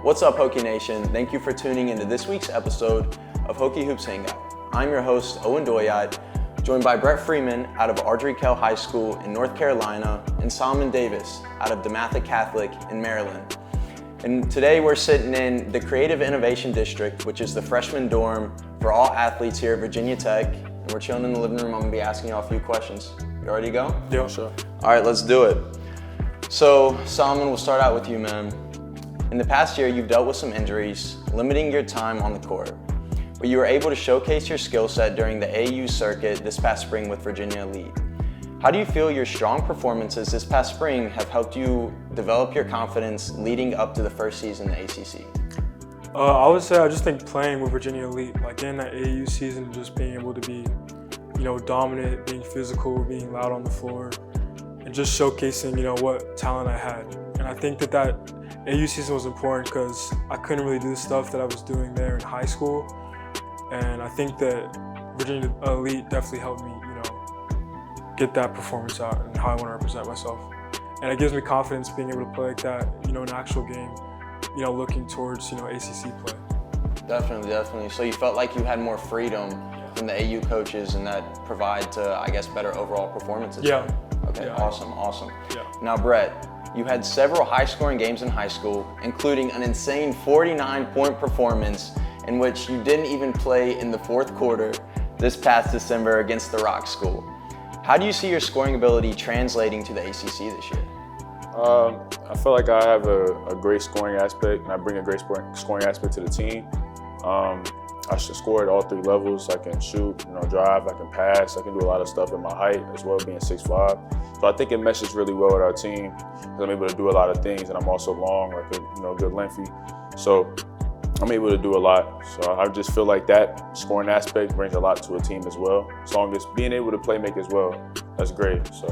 What's up, Hokie Nation? Thank you for tuning into this week's episode of Hokie Hoops Hangout. I'm your host, Owyn Dawyot, joined by Brett Freeman out of Ardrey Kell High School in North Carolina and Solomon Davis out of DeMatha Catholic in Maryland. And today we're sitting in the Creative Innovation District, which is the freshman dorm for all athletes here at Virginia Tech. And we're chilling in the living room. I'm gonna be asking y'all a few questions. You ready to go? Yeah, sure. All right, let's do it. So, Solomon, we'll start out with you, man. In the past year, you've dealt with some injuries, limiting your time on the court, but you were able to showcase your skill set during the AAU circuit this past spring with Virginia Elite. How do you feel your strong performances this past spring have helped you develop your confidence leading up to the first season in the ACC? I would say I just think playing with Virginia Elite, like getting that AAU season, just being able to be, dominant, being physical, being loud on the floor, and just showcasing, what talent I had. And I think that AAU season was important because I couldn't really do the stuff that I was doing there in high school. And I think that Virginia Elite definitely helped me, get that performance out and how I want to represent myself. And it gives me confidence being able to play like that, in an actual game, looking towards, ACC play. Definitely. So you felt like you had more freedom from the AAU coaches and that provide to, I guess, better overall performances? Yeah. Okay, yeah. Awesome. Yeah. Now, Brett, you had several high-scoring games in high school, including an insane 49-point performance in which you didn't even play in the fourth quarter this past December against the Rock School. How do you see your scoring ability translating to the ACC this year? I feel like I have a great scoring aspect, and I bring a great scoring aspect to the team. I should score at all three levels. I can shoot, drive, I can pass, I can do a lot of stuff at my height as well, being 6'5". So I think it meshes really well with our team because I'm able to do a lot of things, and I'm also long, like good lengthy. So I'm able to do a lot. So I just feel like that scoring aspect brings a lot to a team as well. As long as being able to play make as well, that's great. So.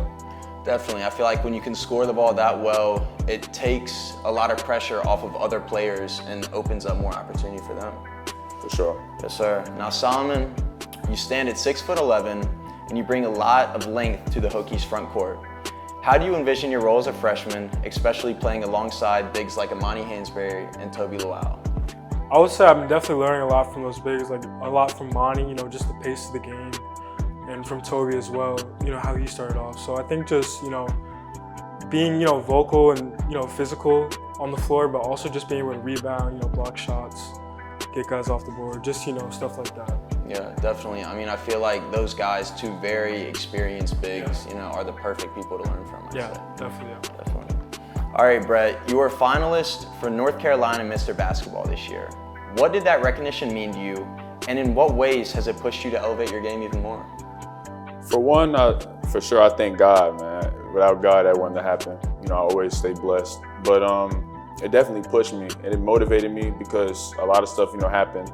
Definitely. I feel like when you can score the ball that well, it takes a lot of pressure off of other players and opens up more opportunity for them. For sure. Yes, sir. Now, Solomon, you stand at 6'11", and you bring a lot of length to the Hokies front court. How do you envision your role as a freshman, especially playing alongside bigs like Amani Hansberry and Toby Luau? I would say I'm definitely learning a lot from those bigs, like a lot from Monty, just the pace of the game, and from Toby as well, how he started off. So I think just, being, vocal and, physical on the floor, but also just being able to rebound, block shots, get guys off the board, just, stuff like that. Yeah, definitely. I mean, I feel like those guys, two very experienced bigs, are the perfect people to learn from. Definitely. All right, Brett, you were a finalist for North Carolina Mr. Basketball this year. What did that recognition mean to you, and in what ways has it pushed you to elevate your game even more? For one, for sure, I thank God, man. Without God, that wouldn't have happened. I always stay blessed. But it definitely pushed me, and it motivated me because a lot of stuff, happened.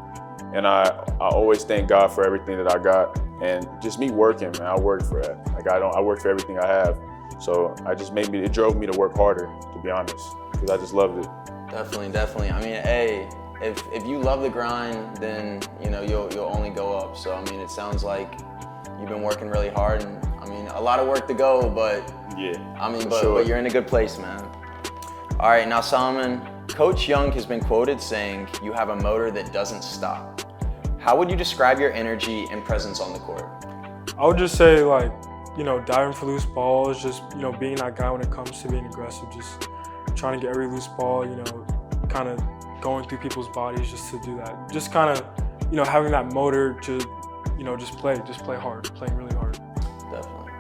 And I always thank God for everything that I got, and just me working, man. I worked for that. Like I worked for everything I have. So it drove me to work harder, to be honest, because I just loved it. Definitely. I mean, hey, if you love the grind, then you'll only go up. So I mean, it sounds like you've been working really hard, and I mean, a lot of work to go, but yeah, but you're in a good place, man. All right, now Solomon, Coach Young has been quoted saying, "You have a motor that doesn't stop." How would you describe your energy and presence on the court? I would just say diving for loose balls, just, being that guy when it comes to being aggressive, just trying to get every loose ball, kind of going through people's bodies just to do that. Just kind of, having that motor to, just play hard, playing really hard.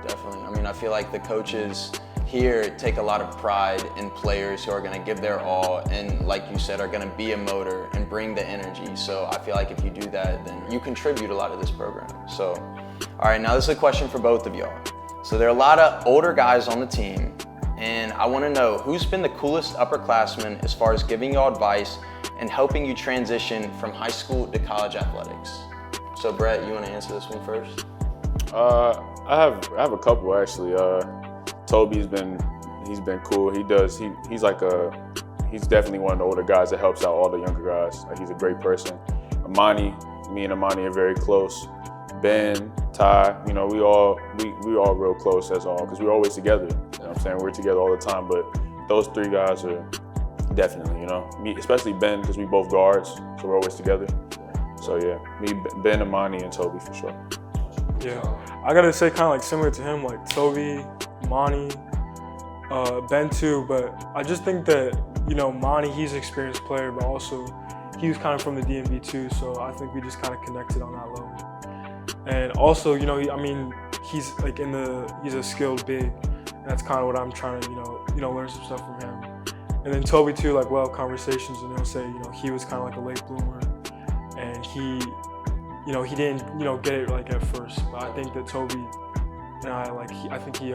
Definitely. I mean, I feel like the coaches here take a lot of pride in players who are going to give their all and, like you said, are going to be a motor and bring the energy. So I feel like if you do that, then you contribute a lot to this program. So, all right, now this is a question for both of y'all. So there are a lot of older guys on the team, and I want to know who's been the coolest upperclassman as far as giving you advice and helping you transition from high school to college athletics. So Brett, you want to answer this one first? I have a couple actually. Toby's been cool. He's definitely one of the older guys that helps out all the younger guys. Like, he's a great person. Me and Amani are very close. Ben, Ty, we all real close as all, because we're always together. You know what I'm saying? We're together all the time, but those three guys are Definitely, you know, me, especially Ben, because we both guards, so we're always together. So yeah, me, Ben, Amani, and Toby for sure. Yeah, I gotta say, kind of like similar to him, like Toby, Monty, Ben too. But I just think that Monty, he's an experienced player, but also he was kind of from the DMV too. So I think we just kind of connected on that level. And also, he's like he's a skilled big. And that's kind of what I'm trying to learn some stuff from him. And then Toby too, like conversations, and he'll say he was kind of like a late bloomer, and he didn't get it like at first. But I think that Toby and I think he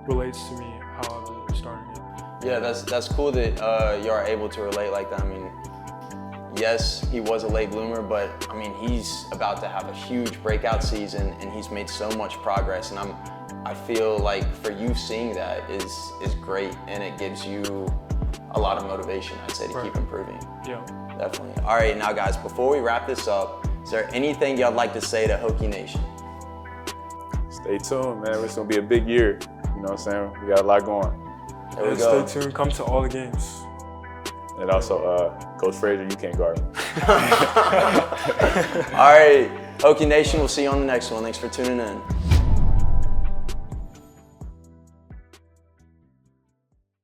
relates to me how I was starting it. Yeah, that's cool that you are able to relate like that. I mean, yes, he was a late bloomer, but I mean, he's about to have a huge breakout season, and he's made so much progress. And I feel like for you seeing that is great, and it gives you a lot of motivation, I'd say, to keep improving. Yeah. Definitely. All right, now guys, before we wrap this up, is there anything y'all like to say to Hokie Nation? Stay tuned, man. It's gonna be a big year. You know what I'm saying? We got a lot going. There we go. Stay tuned. Come to all the games. And also, Coach Frazier, you can't guard me. All right, Hokie Nation, we'll see you on the next one. Thanks for tuning in.